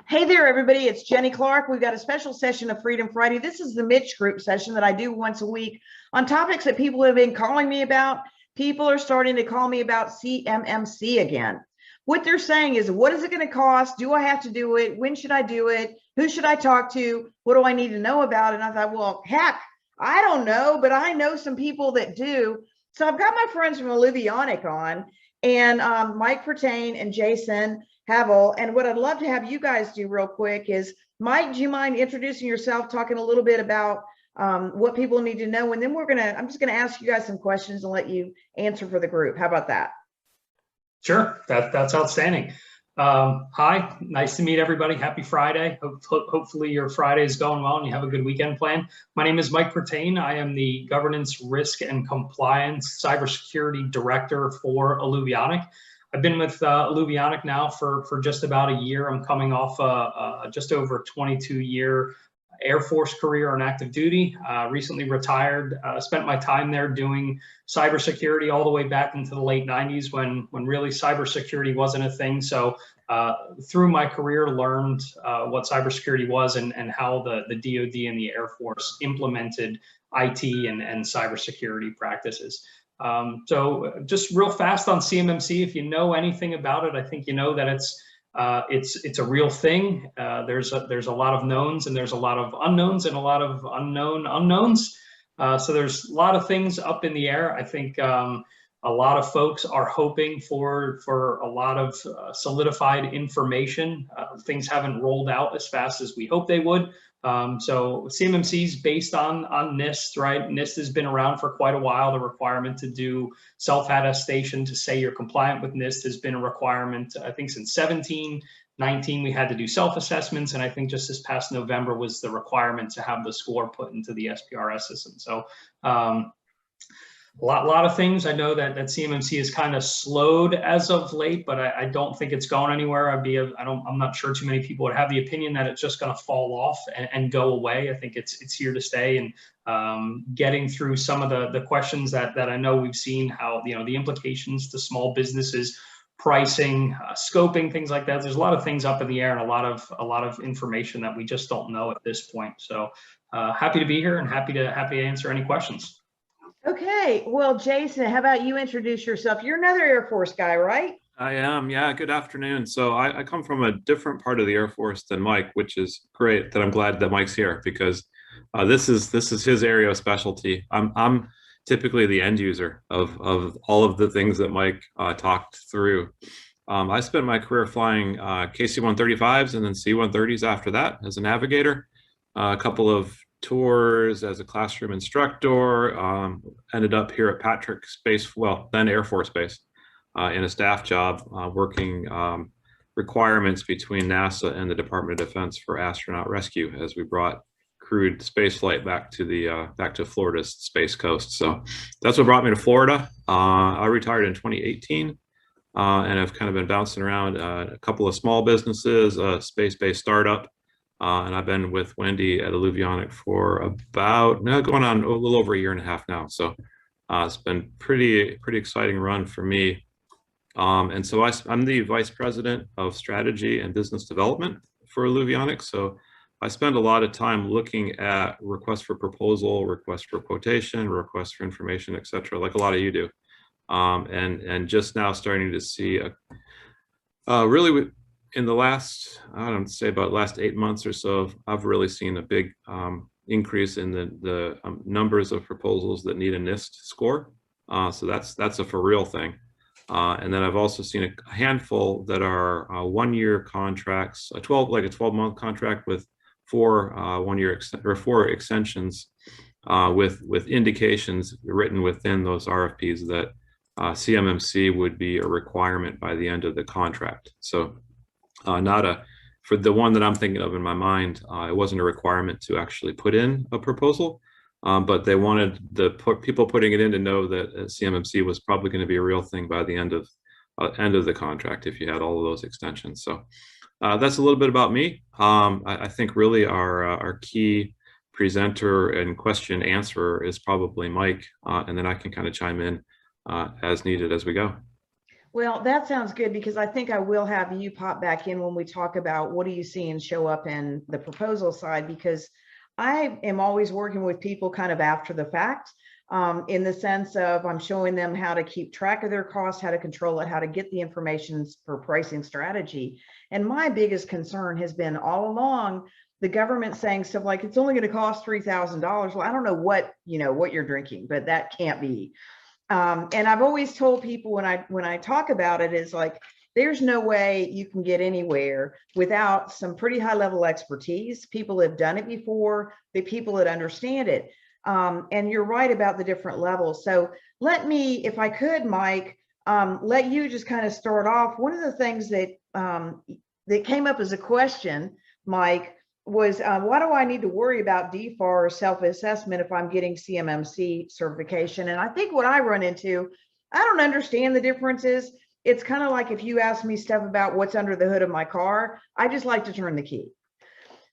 Hey there, everybody. It's Jenny Clark. We've got a special session of Freedom Friday. This is the Mitch Group session that I do once a week on topics that people have been calling me about. People are starting to call me about CMMC again. What they're saying is, what is it going to cost? Do I have to do it? When should I do it? Who should I talk to? What do I need to know about it? And I thought, well, heck, I don't know, but I know some people that do. So I've got my friends from Alluvionic on, and Mike Pertain and Jason Havel. And what I'd love to have you guys do real quick is, Mike, do you mind introducing yourself, talking a little bit about what people need to know? And then I'm just gonna ask you guys some questions and let you answer for the group. How about that? Sure, that's outstanding. Hi, nice to meet everybody. Happy Friday. Hopefully your Friday is going well and you have a good weekend plan. My name is Mike Pertain. I am the Governance, Risk, and Compliance Cybersecurity Director for Alluvionic. I've been with Alluvionic now for just about a year. I'm coming off just over 22-year Air Force career on active duty. Recently retired. Spent my time there doing cybersecurity all the way back into the late 90s when really cybersecurity wasn't a thing. So through my career, learned what cybersecurity was and how the DoD and the Air Force implemented IT and cybersecurity practices. So just real fast on CMMC, if you know anything about it, I think you know that it's a real thing. There's a lot of knowns and there's a lot of unknowns and a lot of unknown unknowns. So there's a lot of things up in the air. I think a lot of folks are hoping for a lot of solidified information. Things haven't rolled out as fast as we hope they would. So CMMC is based on NIST, right? NIST has been around for quite a while. The requirement to do self-attestation to say you're compliant with NIST has been a requirement, I think, since 17, 19, we had to do self-assessments. And I think just this past November was the requirement to have the score put into the SPRS system. So a lot of things. I know that CMMC is kind of slowed as of late, but I don't think it's going anywhere. I'm not sure too many people would have the opinion that it's just going to fall off and go away. I think it's here to stay. And getting through some of the questions that I know we've seen, how the implications to small businesses, pricing, scoping, things like that. There's a lot of things up in the air and a lot of information that we just don't know at this point. So happy to be here and happy to answer any questions. Okay, well, Jason, how about you introduce yourself? You're another Air Force guy, right? I am, yeah. Good afternoon. So I come from a different part of the Air Force than Mike, which is great. That I'm glad that Mike's here because this is his area of specialty. I'm typically the end user of all of the things that Mike talked through. I spent my career flying KC-135s and then C-130s after that as a navigator. A couple of tours as a classroom instructor, ended up here at Patrick Space, well, then Air Force Base, in a staff job, working requirements between NASA and the Department of Defense for astronaut rescue as we brought crewed spaceflight back to Florida's Space Coast. So that's what brought me to Florida. I retired in 2018 and I've kind of been bouncing around a couple of small businesses, a space-based startup, and I've been with Wendy at Alluvionic for about going on a little over a year and a half now. So it's been pretty exciting run for me. And so I'm the vice president of strategy and business development for Alluvionic. So I spend a lot of time looking at requests for proposal, requests for quotation, requests for information, et cetera, like a lot of you do. And just now starting to see really in the last, I don't say about last 8 months or so, I've really seen a big increase in the numbers of proposals that need a NIST score. So that's a for real thing. And then I've also seen a handful that are 1-year contracts, a 12-month contract with 4 1-year or 4 extensions with indications written within those RFPs that CMMC would be a requirement by the end of the contract. So for the one that I'm thinking of in my mind, it wasn't a requirement to actually put in a proposal, but they wanted the people putting it in to know that CMMC was probably going to be a real thing by the end of the contract if you had all of those extensions. So that's a little bit about me. I think really our key presenter and question answerer is probably Mike, and then I can kind of chime in as needed as we go. Well, that sounds good because I think I will have you pop back in when we talk about what do you see and show up in the proposal side, because I am always working with people kind of after the fact, in the sense of I'm showing them how to keep track of their costs, how to control it, how to get the information for pricing strategy. And my biggest concern has been all along the government saying stuff like it's only going to cost $3,000. Well, I don't know what you're drinking, but that can't be. And I've always told people when I talk about it is like, there's no way you can get anywhere without some pretty high level expertise. People have done it before, the people that understand it. And you're right about the different levels. So let me, if I could, Mike, let you just kind of start off. One of the things that that came up as a question, Mike, was why do I need to worry about DFAR or self-assessment if I'm getting CMMC certification? And I think what I run into, I don't understand the differences. It's kind of like if you ask me stuff about what's under the hood of my car, I just like to turn the key.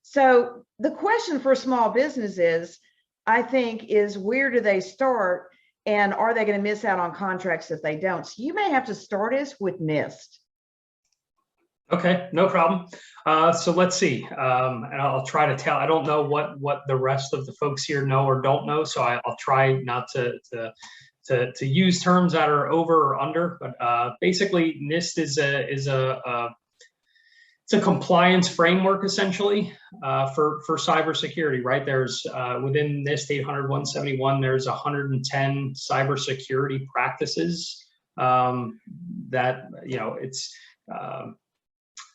So the question for small businesses, I think, is where do they start, and are they going to miss out on contracts if they don't? So you may have to start us with NIST. Okay, no problem. So let's see, and I'll try to tell. I don't know what the rest of the folks here know or don't know, so I'll try not to use terms that are over or under. But basically, NIST is it's a compliance framework essentially for cybersecurity, right? There's within NIST 800-171, there's 110 cybersecurity practices that it's.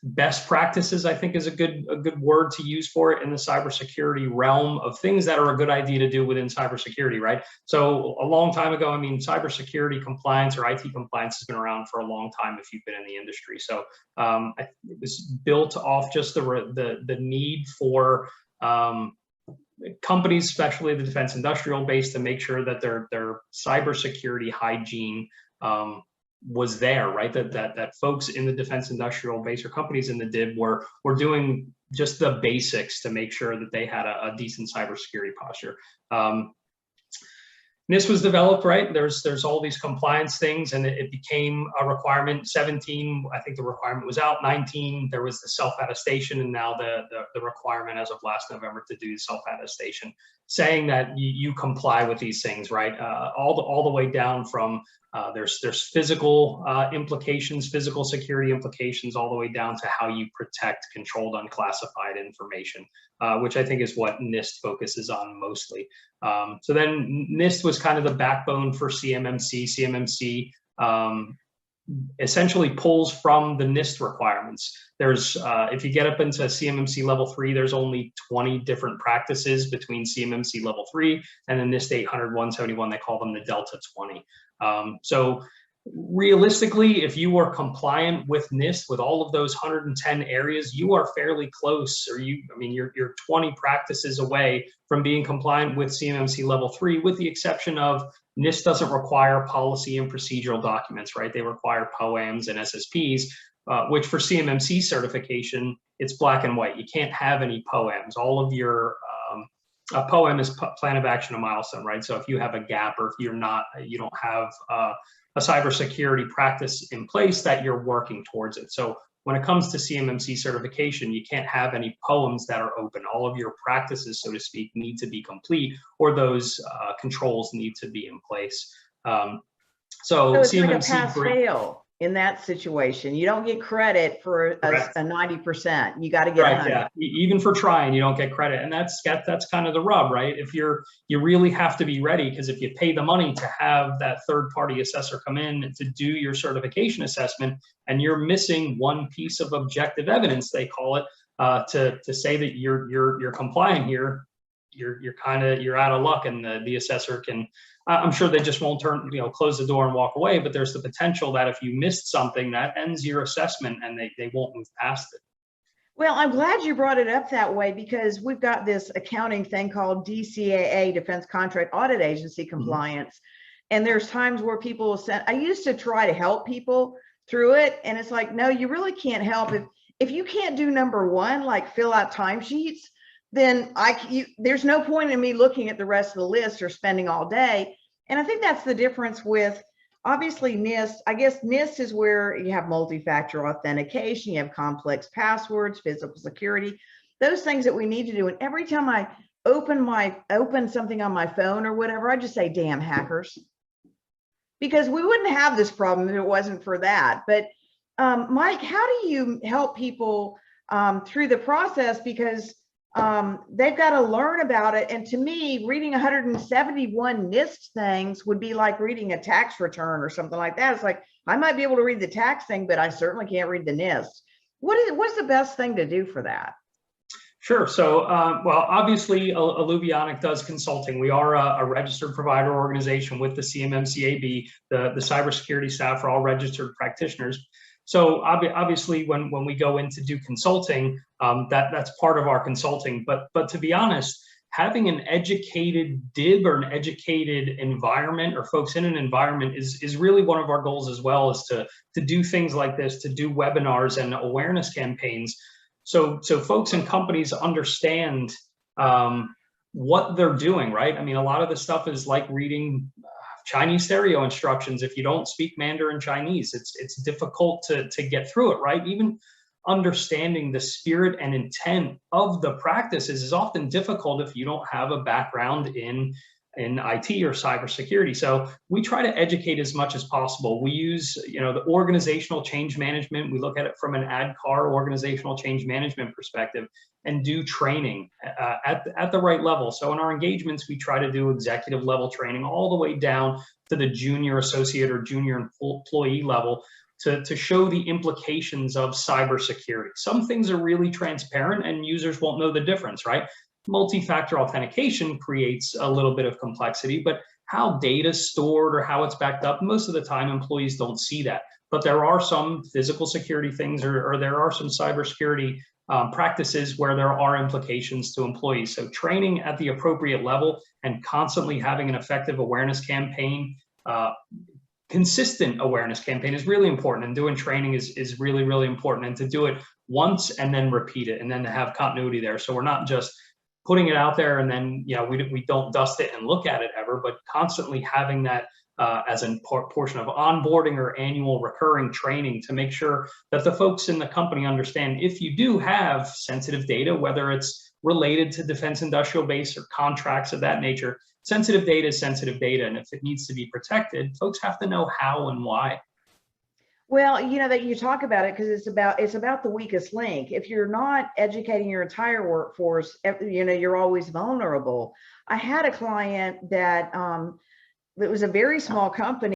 Best practices, I think, is a good word to use for it in the cybersecurity realm of things that are a good idea to do within cybersecurity, right? So a long time ago, I mean, cybersecurity compliance or IT compliance has been around for a long time if you've been in the industry. So it was built off just the need for companies, especially the defense industrial base, to make sure that their cybersecurity hygiene was there, right? That folks in the defense industrial base or companies in the DIB were doing just the basics to make sure that they had a decent cybersecurity posture. NIST was developed, right? There's all these compliance things, and it became a requirement. 17, I think the requirement was out. 19, there was the self-attestation, and now the requirement as of last November to do self-attestation, saying that you comply with these things, right? All the way down from there's physical implications, physical security implications, all the way down to how you protect controlled unclassified information, which I think is what NIST focuses on mostly. So then NIST was kind of the backbone for CMMC. CMMC essentially pulls from the NIST requirements. There's, if you get up into CMMC level 3, there's only 20 different practices between CMMC level 3 and the NIST 800-171, they call them the Delta 20. So realistically, if you are compliant with NIST with all of those 110 areas, you are fairly close, or you're 20 practices away from being compliant with CMMC level 3, with the exception of NIST doesn't require policy and procedural documents, right? They require POAMs and SSPs, which for CMMC certification, it's black and white. You can't have any POAMs. All of your a POAM is plan of action, a milestone, right? So if you have a gap, or if you don't have a cybersecurity practice in place, that you're working towards it. So when it comes to CMMC certification, you can't have any POAMs that are open. All of your practices, so to speak, need to be complete, or those controls need to be in place. So it's CMMC like a pass-fail in that situation. You don't get credit for a 90%. You got to get 100. Yeah. Even for trying, you don't get credit, and that's kind of the rub, right? If you really have to be ready, because if you pay the money to have that third-party assessor come in to do your certification assessment, and you're missing one piece of objective evidence, they call it, to say that you're compliant here, you're out of luck, and the assessor can. I'm sure they just won't close the door and walk away, but there's the potential that if you missed something, that ends your assessment and they won't move past it. Well, I'm glad you brought it up that way, because we've got this accounting thing called DCAA, Defense Contract Audit Agency compliance. Mm-hmm. And there's times where people will send, I used to try to help people through it. And it's like, no, you really can't help. If you can't do number one, like fill out timesheets, then there's no point in me looking at the rest of the list or spending all day. And I think that's the difference with obviously NIST, I guess NIST is where you have multi-factor authentication, you have complex passwords, physical security, those things that we need to do. And every time I open something on my phone or whatever, I just say, damn hackers. Because we wouldn't have this problem if it wasn't for that. But Mike, how do you help people through the process? Because they've got to learn about it. And to me, reading 171 NIST things would be like reading a tax return or something like that. It's like, I might be able to read the tax thing, but I certainly can't read the NIST. What's the best thing to do for that? Sure. So, well, obviously, Alluvionic does consulting. We are a registered provider organization with the CMMCAB. The cybersecurity staff are all registered practitioners. So obviously, when we go in to do consulting, that's part of our consulting. But to be honest, having an educated DIB or an educated environment or folks in an environment is really one of our goals as well, is to do things like this, to do webinars and awareness campaigns. So folks and companies understand what they're doing, right? I mean, a lot of the stuff is like reading Chinese stereo instructions. If you don't speak Mandarin Chinese, it's difficult to get through it, right? Even understanding the spirit and intent of the practices is often difficult if you don't have a background in IT or cybersecurity. So we try to educate as much as possible. We use, the organizational change management. We look at it from an ADKAR organizational change management perspective and do training at the right level. So in our engagements, we try to do executive level training all the way down to the junior associate or junior employee level to show the implications of cybersecurity. Some things are really transparent and users won't know the difference, right? Multi-factor authentication creates a little bit of complexity, but how data is stored or how it's backed up, most of the time employees don't see that. But there are some physical security things or there are some cybersecurity practices where there are implications to employees. So training at the appropriate level and constantly having an effective awareness campaign, consistent awareness campaign is really important, and doing training is really, really important, and to do it once and then repeat it and then to have continuity there. So we're not just putting it out there and then we don't dust it and look at it ever, but constantly having that as a portion of onboarding or annual recurring training to make sure that the folks in the company understand if you do have sensitive data, whether it's related to defense industrial base or contracts of that nature, sensitive data is sensitive data. And if it needs to be protected, folks have to know how and why. Well, that you talk about it because it's about the weakest link. If you're not educating your entire workforce, you're always vulnerable. I had a client that it was a very small company.